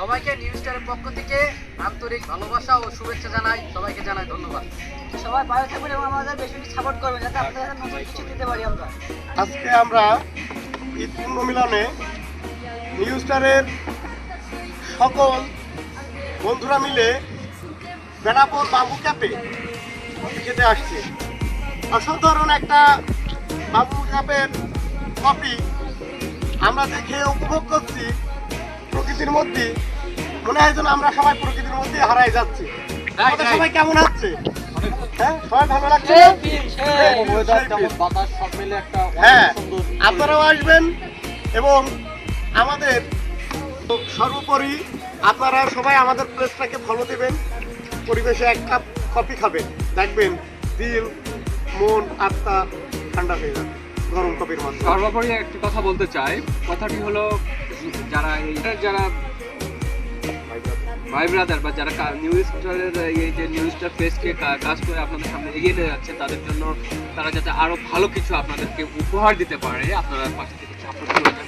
সবাইকে নিউ স্টারের পক্ষ থেকে আন্তরিক ভালোবাসা ও শুভেচ্ছা জানাই, সবাইকে জানাই ধন্যবাদ। সবাই ভালো থাকবেন এবং আমাদের বেশি বেশি সাপোর্ট করবেন যাতে আপনাদের কাছে নতুন কিছু দিতে পারি আমরা। আজকে আমরা এই পূর্ণ মিলনে নিউ স্টারের সকল বন্ধুরা মিলে বেনাপোল বাম্বু ক্যাপে কফি খেতে আসছি। অসাধারণ একটা বাম্বু ক্যাপের কফি আমরা দেখে উপভোগ করছি প্রকৃতির মধ্যে। মনে হয় যেন আমরা সবাই প্রকৃতির মধ্যে হারাই যাচ্ছি। আমাদের সবাই কেমন আছে? হ্যাঁ, সবাই ভালো লাগছে? হ্যাঁ, আপনারাও আসবেন এবং আমাদের সর্বোপরি আপনারা সবাই আমাদের প্রেসটাকে ফলো দেবেন, পরিবেশে এক কাপ কফি খাবেন, দেখবেন দিল মন আত্মা ঠান্ডা হয়ে যাবে গরম কফির মাধ্যমে। সর্বোপরি একটা কথা বলতে চাই, কথাটি হলো যারা ভাই ব্রাদার বা যারা নিউ স্টারের এই যে নিউ স্টার ফেসকে কাজ করে আপনাদের সামনে এগিয়ে নিয়ে যাচ্ছে, তাদের জন্য তারা যাতে আরো ভালো কিছু আপনাদেরকে উপহার দিতে পারে, আপনারা পাশে থেকে সাপোর্ট করে দেবেন।